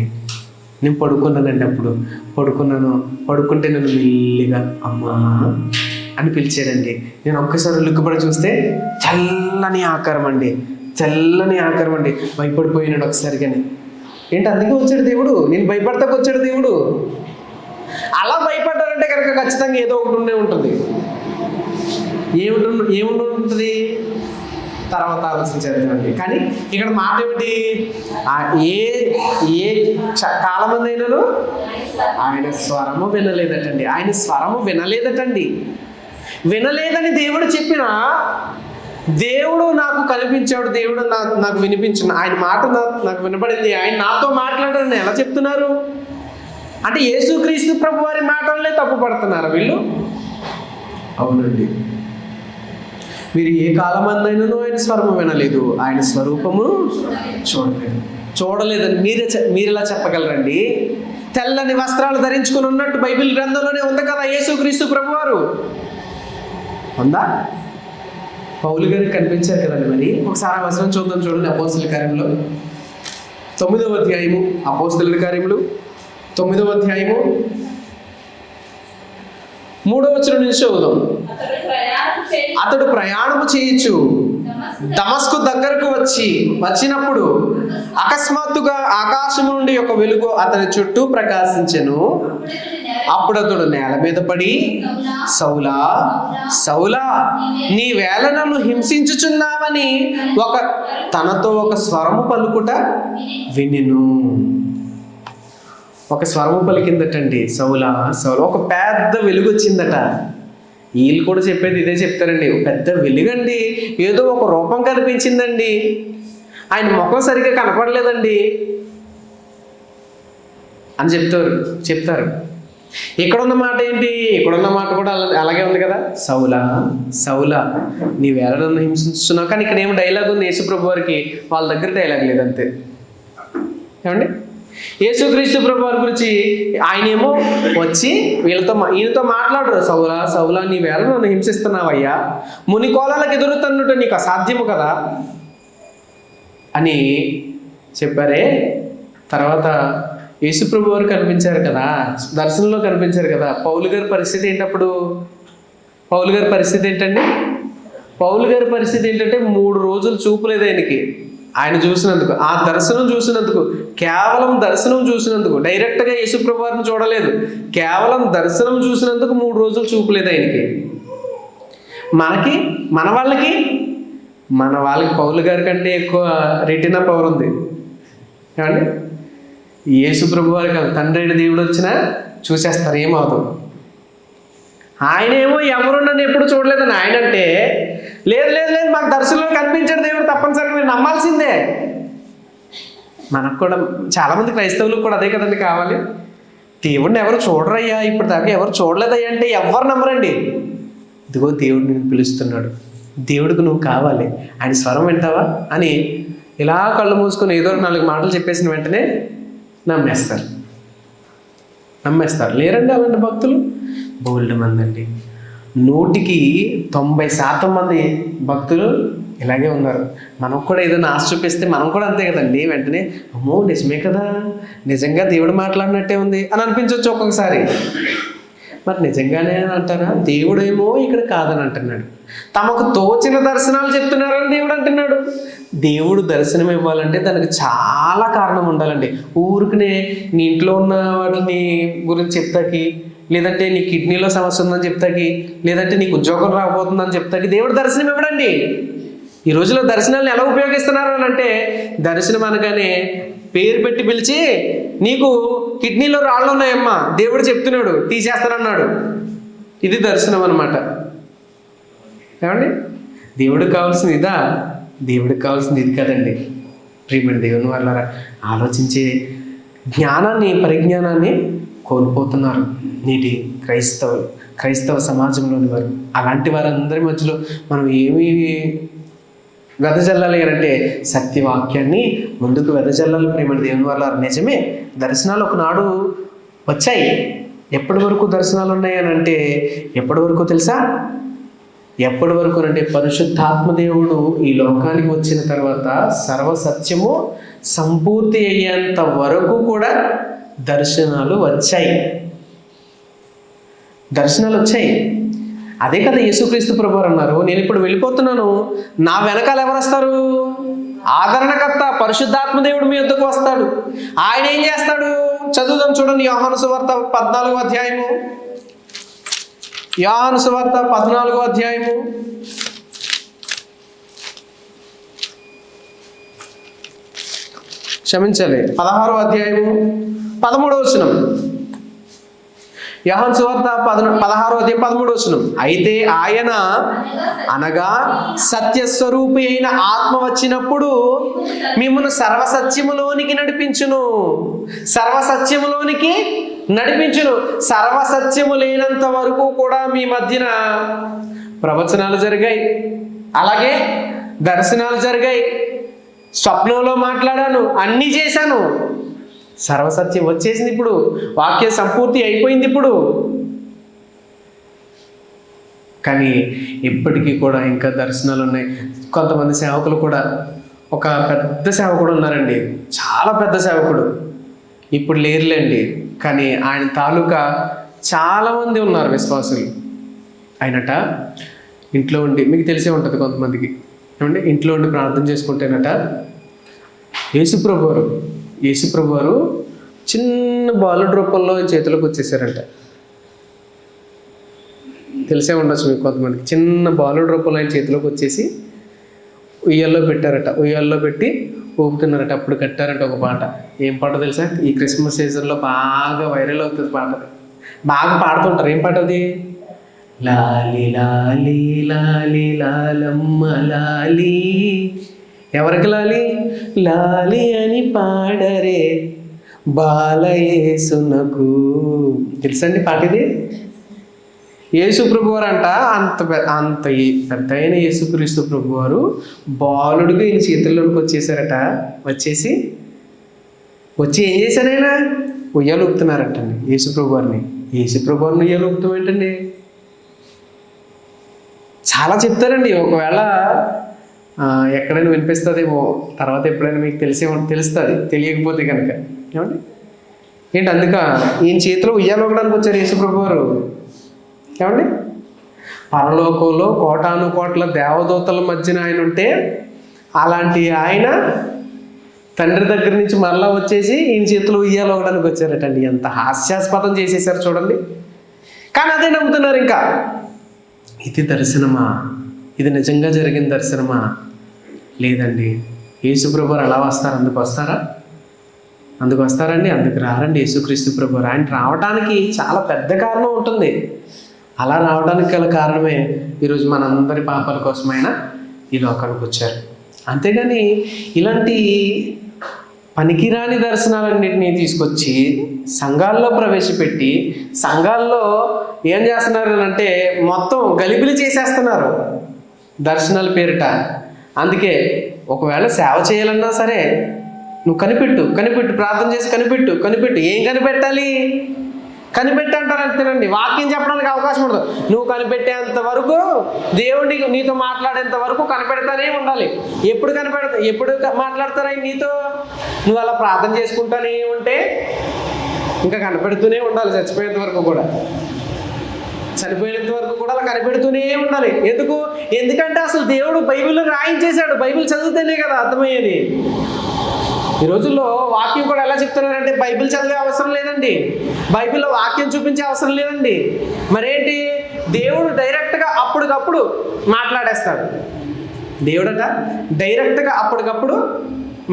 నేను పడుకున్నానండి. అప్పుడు పడుకుంటే నన్ను మెల్లిగా అమ్మా అని పిలిచాడండి. నేను ఒక్కసారి లుక్కుపడి చూస్తే చల్లని ఆకారం అండి. భయపడిపోయినాడు ఒకసారి. కానీ ఏంటి, అందుకే వచ్చాడు దేవుడు, నేను భయపడతాకు వచ్చాడు దేవుడు. అలా భయపడ్డారంటే కనుక ఖచ్చితంగా ఏదో ఒకటి ఉండే ఉంటుంది. ఏముంటుంది తర్వాత ఆలోచించారండి. కానీ ఇక్కడ మాట ఏమిటి, ఏ కాలమంది అయినాను ఆయన స్వరము వినలేదటండి. వినలేదని దేవుడు చెప్పినా దేవుడు నాకు కనిపించాడు, దేవుడు నాకు వినిపించిన ఆయన మాట నాకు వినపడింది, ఆయన నాతో మాట్లాడారని ఎలా చెప్తున్నారు అంటే యేసుక్రీస్తు ప్రభు వారి మాటలనే తప్పు పడుతున్నారు వీళ్ళు. అవునండి, మీరు ఏ కాలమందైనను ఆయన స్వరము వినలేదు, ఆయన స్వరూపము చూడలేదని మీరు ఇలా చెప్పగలరండి? తెల్లని వస్త్రాలు ధరించుకుని ఉన్నట్టు బైబిల్ గ్రంథంలోనే ఉంది కదా యేసుక్రీస్తు ప్రభువారు. ఉందా? పౌలు గారికి కనిపించారు కదండి. మరి ఒకసారి ఆ వచనం చూద్దాం, చూడండి. అపోస్తలుల కార్యములు 9వ అధ్యాయము, అపోస్తలుల కార్యములు 9వ అధ్యాయము 3వ వచనం నుంచి చదువుదాం. అతడు ప్రయాణము చేయొచ్చు దమస్కు దగ్గరకు వచ్చినప్పుడు అకస్మాత్తుగా ఆకాశము నుండి ఒక వెలుగు అతని చుట్టూ ప్రకాశించెను. అప్పుడు అతడు నేల మీద పడి, సౌలా సౌలా, నీ వేళ నన్ను హింసించుచున్నావని తనతో ఒక స్వరము పలుకుట వినెను. ఒక స్వరము పలికిందటండి, సౌలా సౌలా. ఒక పెద్ద వెలుగు వచ్చిందట. వీళ్ళు కూడా చెప్పేది ఇదే చెప్తారండి. పెద్ద వెలుగండి, ఏదో ఒక రూపం కనిపించిందండి, ఆయన ముఖం సరిగ్గా కనపడలేదండి అని చెప్తారు. ఇక్కడున్న మాట ఏంటి? ఇక్కడున్న మాట కూడా అలాగే ఉంది కదా, సౌలా సౌలా, నీ వేళ నన్ను హింసిస్తున్నావు. కానీ ఇక్కడ ఏమో డైలాగ్ ఉంది యేసుప్రభు వారికి, వాళ్ళ దగ్గర డైలాగ్ లేదంతే. ఏమండి, యేసుక్రీస్తు ప్రభు వారి గురించి ఆయనేమో వచ్చి ఈయనతో మాట్లాడరు. సౌలా సౌలా, నీ వేళ నన్ను హింసిస్తున్నావయ్యా, ముని కోలాలకు ఎదురుతున్నట్టు నీకు అసాధ్యము కదా అని చెప్పారే. తర్వాత యేసుప్రభు వారు కనిపించారు కదా, దర్శనంలో కనిపించారు కదా. పౌలు గారి పరిస్థితి ఏంటప్పుడు? పౌలు గారి పరిస్థితి ఏంటంటే 3 రోజులు చూపులేదు ఆయనకి. ఆయన చూసినందుకు, ఆ దర్శనం చూసినందుకు, కేవలం దర్శనం చూసినందుకు, డైరెక్ట్గా యేసుప్రభు వారిని చూడలేదు, కేవలం దర్శనం చూసినందుకు 3 రోజులు చూపలేదు ఆయనకి. మన వాళ్ళకి పౌలు గారి కంటే ఎక్కువ రెటీనా పవర్ ఉంది. ఏమండి, యేసుప్రభు వారికి కాదు, తండ్రి అయిన దేవుడు వచ్చినా చూసేస్తారు, ఏమవుతుంది. ఆయనేమో ఎవరు నన్ను ఎప్పుడు చూడలేదని ఆయన అంటే, లేదు మాకు దర్శనంలో కనిపించాడు దేవుడు, తప్పనిసరిగా మీరు నమ్మాల్సిందే. మనకు కూడా చాలామంది క్రైస్తవులకు కూడా అదే కదండి కావాలి. దేవుడిని ఎవరు చూడరయ్యా, ఇప్పుడు దాకా ఎవరు చూడలేదయ్యా అంటే ఎవరు నమ్మరండి. ఇదిగో దేవుడు నిన్ను పిలుస్తున్నాడు, దేవుడికి నువ్వు కావాలి, ఆయన స్వరం వింటావా అని ఇలా కళ్ళు మూసుకొని ఏదో 4 మాటలు చెప్పేసిన వెంటనే నమ్మేస్తారు. లేరండి అలాంటి భక్తులు బోల్డ్ మంది అండి. 100కి 90% మంది భక్తులు ఇలాగే ఉన్నారు. మనకు కూడా ఏదైనా ఆశ చూపిస్తే మనం కూడా అంతే కదండి, వెంటనే అమ్మో నిజమే కదా, నిజంగా దేవుడు మాట్లాడినట్టే ఉంది అని అనిపించవచ్చు ఒక్కొక్కసారి. మరి నిజంగానే అంటారా? దేవుడేమో ఇక్కడ కాదని అంటున్నాడు. తమకు తోచిన దర్శనాలు చెప్తున్నారని దేవుడు అంటున్నాడు. దేవుడు దర్శనం ఇవ్వాలంటే దానికి చాలా కారణం ఉండాలండి. ఊరికనే నీ ఇంట్లో ఉన్న వాటిని గురించి చెప్తాకి, లేదంటే నీ కిడ్నీలో సమస్య ఉందని చెప్తాకి, లేదంటే నీకు ఉద్యోగం రాకపోతుందని చెప్తాకి దేవుడు దర్శనం ఇవ్వడండి. ఈ రోజులో దర్శనాలను ఎలా ఉపయోగిస్తున్నారు అని అంటే, దర్శనం అనగానే పేరు పెట్టి పిలిచి, నీకు కిడ్నీలో రాళ్ళు ఉన్నాయమ్మా, దేవుడు చెప్తున్నాడు తీసేస్తానన్నాడు. ఇది దర్శనం అన్నమాట. ఏమండి, దేవుడికి కావాల్సింది ఇదా? దేవుడికి కావాల్సింది ఇది కదండి. ప్రియమైన దేవుని వల్ల ఆలోచించే పరిజ్ఞానాన్ని కోల్పోతున్నారు నేటి క్రైస్తవ సమాజంలోని వారు. అలాంటి వారందరి మధ్యలో మనం ఏమి వెదజల్లాలి అంటే సత్యవాక్యాన్ని ముందుకు వెదజల్లాలి. ప్రియమైన దేవుని వల్ల నిజమే దర్శనాలు ఒకనాడు వచ్చాయి. ఎప్పటి వరకు దర్శనాలు ఉన్నాయి అని అంటే ఎప్పటి వరకు తెలుసా? ఎప్పటి వరకు అంటే పరిశుద్ధాత్మ దేవుడు ఈ లోకానికి వచ్చిన తర్వాత సర్వసత్యము సంపూర్తి అయ్యేంత వరకు కూడా దర్శనాలు వచ్చాయి. అదే కదా యేసుక్రీస్తు ప్రభువారు అన్నారు, నేను ఇప్పుడు వెళ్ళిపోతున్నాను, నా వెనకాల ఎవరు వస్తారు? ఆదరణకర్త పరిశుద్ధాత్మ దేవుడు మీ వద్దకు వస్తాడు. ఆయన ఏం చేస్తాడు? చదువుదాం చూడండి, యోహాను సువార్త 14వ అధ్యాయము. యోహాను సువార్త 14వ అధ్యాయము క్షమించాలి 16వ అధ్యాయము 13వ వచనం. యోహాను సువార్త 16వ అధ్యాయం 13వ వచనం. అయితే ఆయన అనగా సత్యస్వరూపి అయిన ఆత్మ వచ్చినప్పుడు మిమ్మును సర్వసత్యములోనికి నడిపించును. సర్వసత్యము లేనంత వరకు కూడా మీ మధ్యన ప్రవచనాలు జరిగాయి, అలాగే దర్శనాలు జరిగాయి, స్వప్నంలో మాట్లాడాను, అన్నీ చేశాను. సర్వసత్యం వచ్చేసింది, ఇప్పుడు వాక్య సంపూర్తి అయిపోయింది ఇప్పుడు. కానీ ఇప్పటికీ కూడా ఇంకా దర్శనాలు ఉన్నాయి. కొంతమంది సేవకులు కూడా, ఒక పెద్ద సేవకుడు ఉన్నారండి, చాలా పెద్ద సేవకుడు, ఇప్పుడు లేరులేండి, కానీ ఆయన తాలూకా చాలామంది ఉన్నారు విశ్వాసులు. ఆయనట ఇంట్లో ఉండి, మీకు తెలిసే ఉంటుంది కొంతమందికి ఏమంటే, ఇంట్లో ఉండి ప్రార్థన చేసుకుంటేనట యేసుప్రభు వారు చిన్న బాలుడి రూపంలో చేతిలోకి వచ్చేసారంట. తెలిసే ఉండొచ్చు మీకు కొంతమందికి. చిన్న బాలుడి రూపంలో ఆయన చేతిలోకి వచ్చేసి ఉయ్యాల్లో పెట్టారట. ఉయ్యాల్లో పెట్టి ఊపుతున్నారట. అప్పుడు కట్టారంట ఒక పాట. ఏం పాట తెలుసా? ఈ క్రిస్మస్ సీజన్లో బాగా వైరల్ అవుతుంది పాట, బాగా పాడుతుంటారు. ఏం పాట అది? లాలి లాలి లాలి లాలమ్మ లాలి. ఎవరికి లాలి? లాలి అని పాడరే బాలయేసునకు. తెలుసండి పాట ఇది? యేసు ప్రభువారు అంట, అంత పెద్ద అయిన యేసుక్రీస్తు ప్రభువారు బాలుడిగా ఈయన చేతుల్లోకి వచ్చేసారట. వచ్చి ఏం చేశారు? ఆయన ఉయ్యాలు ఊపుతున్నారటండి యేసు ప్రభువారిని. ఉయ్యాలు ఊపుతాం ఏంటండి? చాలా చెప్తారండి. ఒకవేళ ఎక్కడైనా వినిపిస్తుందేమో, తర్వాత ఎప్పుడైనా మీకు తెలుస్తుంది, తెలియకపోతే కనుక. ఏమండి ఏంటి అందుక ఈయన చేతిలో ఉయ్యాలు ఊగడానికి వచ్చారు యేసు ప్రభువారు. ఏమండి, పరలోకంలో కోటాను కోట్ల దేవదూతల మధ్యన ఆయన ఉంటే, అలాంటి ఆయన తండ్రి దగ్గర నుంచి మరలా వచ్చేసి ఈయన చేతిలో ఉయ్యాలు ఊగడానికి వచ్చారటండి. ఎంత హాస్యాస్పదం చేసేసారు చూడండి. కానీ అదే నమ్ముతున్నారు ఇంకా. ఇది దర్శనమా? ఇది నిజంగా జరిగిన దర్శనమా? లేదండి. యేసుప్రభువారు అలా వస్తారు, అందుకు వస్తారండి, అందుకు రారండి. యేసుక్రీస్తు ప్రభువారు ఆయన రావడానికి చాలా పెద్ద కారణం ఉంటుంది. అలా రావడానికి గల కారణమే ఈరోజు మనందరి పాపాల కోసమైనా ఈ లోకానికి వచ్చారు. అంతేగాని ఇలాంటి పనికిరాని దర్శనాలన్నింటినీ తీసుకొచ్చి సంఘాల్లో ప్రవేశపెట్టి, సంఘాల్లో ఏం చేస్తున్నారు అంటే మొత్తం గలిబిలి చేసేస్తున్నారు దర్శనాల పేరిట. అందుకే ఒకవేళ సేవ చేయాలన్నా సరే, నువ్వు కనిపెట్టు, ప్రార్థన చేసి కనిపెట్టు. ఏం కనిపెట్టాలి? కనిపెట్టంటారు అంతేనండి. వాక్యం చెప్పడానికి అవకాశం ఉండదు. నువ్వు కనిపెట్టేంత వరకు, దేవుడి నీతో మాట్లాడేంత వరకు కనిపెడతానే ఉండాలి. ఎప్పుడు మాట్లాడతారా నీతో? నువ్వు అలా ప్రార్థన చేసుకుంటానే ఉంటే ఇంకా కనిపెడుతూనే ఉండాలి. చనిపోయేంత వరకు కూడా అలా కనిపెడుతూనే ఉండాలి. ఎందుకంటే అసలు దేవుడు బైబిల్లో రాయించేశాడు. బైబిల్ చదివితేనే కదా అర్థమయ్యేది. ఈ రోజుల్లో వాక్యం కూడా ఎలా చెప్తున్నారంటే, బైబిల్ చదివే అవసరం లేదండి, బైబిల్లో వాక్యం చూపించే అవసరం లేదండి. మరేంటి? దేవుడు డైరెక్ట్గా అప్పటికప్పుడు మాట్లాడేస్తాడు. దేవుడట డైరెక్ట్గా అప్పటికప్పుడు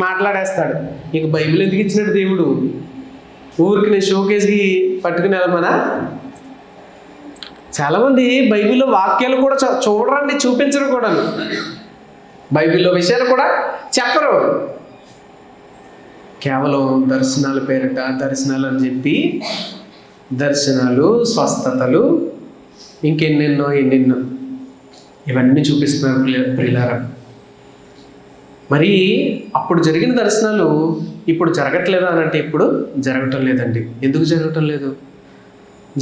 మాట్లాడేస్తాడు. నీకు బైబిల్ ఎందుకు ఇచ్చినట్టు దేవుడు? ఊరికి నేను షోకేస్కి పట్టుకుని వెళ్ళమనా? చాలామంది బైబిల్లో వాక్యాలు కూడా చూడరండి, చూపించరు కూడా. బైబిల్లో విషయాలు కూడా చెప్పరు. కేవలం దర్శనాల పేరిట దర్శనాలు అని చెప్పి దర్శనాలు, స్వస్థతలు, ఇంకెన్నెన్నో ఇవన్నీ చూపిస్తున్నారు ప్రియులారా. మరి అప్పుడు జరిగిన దర్శనాలు ఇప్పుడు జరగట్లేదా అని అంటే, ఇప్పుడు జరగటం లేదండి. ఎందుకు జరగటం లేదు?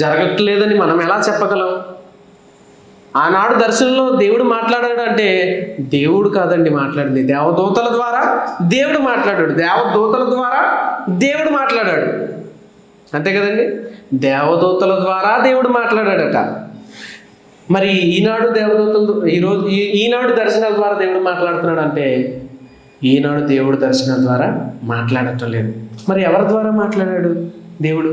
జరగట్లేదని మనం ఎలా చెప్పగలం? ఆనాడు దర్శనంలో దేవుడు మాట్లాడాడు అంటే, దేవుడు కాదండి మాట్లాడింది, దేవదూతల ద్వారా దేవుడు మాట్లాడాడు. అంతే కదండి. దేవదూతల ద్వారా దేవుడు మాట్లాడాడట. మరి ఈనాడు దేవదూతలు ఈనాడు దర్శనాల ద్వారా దేవుడు మాట్లాడుతున్నాడు అంటే, ఈనాడు దేవుడు దర్శనాల ద్వారా మాట్లాడటం లేదు. మరి ఎవరి ద్వారా మాట్లాడాడు దేవుడు?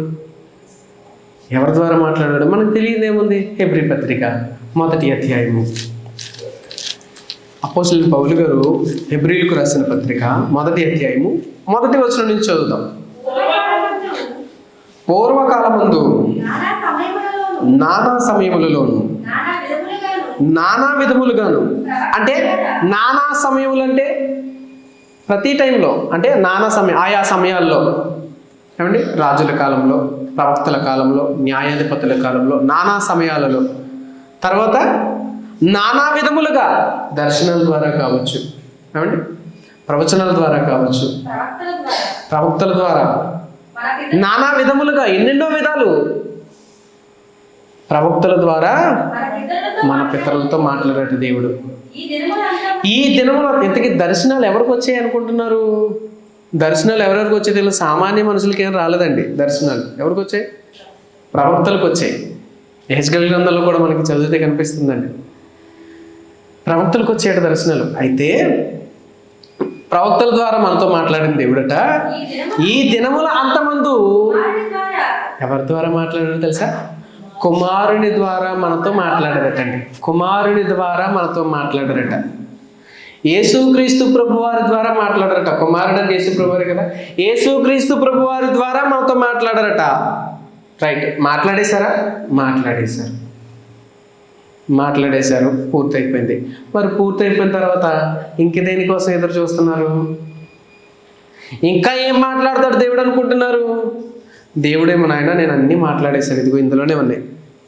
ఎవరి ద్వారా మాట్లాడాడు? మనకు తెలియదేముంది? హెబ్రీ పత్రిక 1వ అధ్యాయము. అపోస్తలుడైన పౌలు గారు హెబ్రీయులకు రాసిన పత్రిక 1వ అధ్యాయము 1వ వచనం నుంచి చదువుదాం. పూర్వకాలమందు నానా సమయములలోను నానా విధములుగాను, అంటే నానా సమయములు అంటే ప్రతి టైంలో, అంటే నానా సమయం, ఆయా సమయాల్లో, ఏమండి, రాజుల కాలంలో, ప్రవక్తల కాలంలో, న్యాయాధిపతుల కాలంలో, నానా సమయాలలో, తర్వాత నానా విధములుగా దర్శనాల ద్వారా కావచ్చు, ఏమండి, ప్రవచనాల ద్వారా కావచ్చు, ప్రవక్తల ద్వారా, నానా విధములుగా, ఎన్నెన్నో విధాలు ప్రవక్తల ద్వారా మన పితరులతో మాట్లాడాడు దేవుడు. ఈ దినములో ఇంతకీ దర్శనాలు ఎవరికి వచ్చాయి అనుకుంటున్నారు? దర్శనాలు ఎవరెవరికి వచ్చాయి తెలుసు? సామాన్య మనుషులకి ఏం రాలేదండి. దర్శనాలు ఎవరికి వచ్చాయి? ప్రవక్తలకు వచ్చాయి. యెహెజ్కేలు గ్రంథంలో కూడా మనకి చదివితే కనిపిస్తుందండి. ప్రవక్తలకు వచ్చేట దర్శనాలు. అయితే ప్రవక్తల ద్వారా మనతో మాట్లాడిన దేవుడట ఈ దినముల అంతమందు ఎవరి ద్వారా మాట్లాడారో తెలుసా? కుమారుని ద్వారా మనతో మాట్లాడారటండి. కుమారుని ద్వారా మనతో మాట్లాడారట. యేసుక్రీస్తు ప్రభువారి ద్వారా మాట్లాడారట. కుమారుడు అంటే యేసు ప్రభువారు కదా. యేసుక్రీస్తు ప్రభువారి ద్వారా మనతో మాట్లాడారట. రైట్, మాట్లాడేశారా? మాట్లాడేశారు, పూర్తయిపోయింది. మరి పూర్తయిపోయిన తర్వాత ఇంక దేనికోసం ఎదురు చూస్తున్నారు? ఇంకా ఏం మాట్లాడతాడు దేవుడు అనుకుంటున్నారు? దేవుడేమో, నాయన నేను అన్నీ మాట్లాడేశాను, ఇదిగో ఇందులోనే ఉన్నాయి,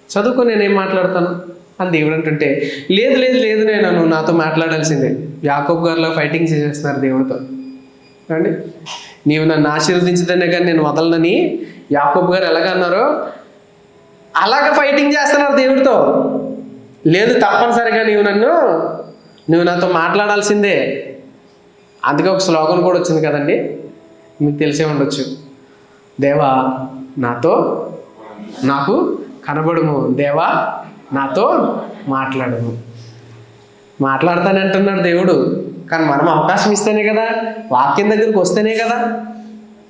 చదువుకో, నేనేం మాట్లాడతాను అని దేవుడు అంటుంటే, లేదు లేదు లేదు నేను నువ్వు నాతో మాట్లాడాల్సిందే. యాకోబు గారిలో ఫైటింగ్ చేసేస్తున్నారు దేవుడితో. అండి, నీవు నన్ను ఆశీర్వదించదనే కానీ నేను వదలనని యాకోబు గారు ఎలాగన్నారో అలాగ ఫైటింగ్ చేస్తున్నారు దేవుడితో. లేదు, తప్పనిసరిగా నువ్వు నాతో మాట్లాడాల్సిందే. అందుకే ఒక స్లోగన్ కూడా వచ్చింది కదండి, మీకు తెలిసే ఉండొచ్చు. దేవా నాకు కనబడుము, దేవా నాతో మాట్లాడము. మాట్లాడతానంటున్నాడు దేవుడు. కానీ మనం అవకాశం ఇస్తేనే కదా, వాక్యం దగ్గరికి వస్తేనే కదా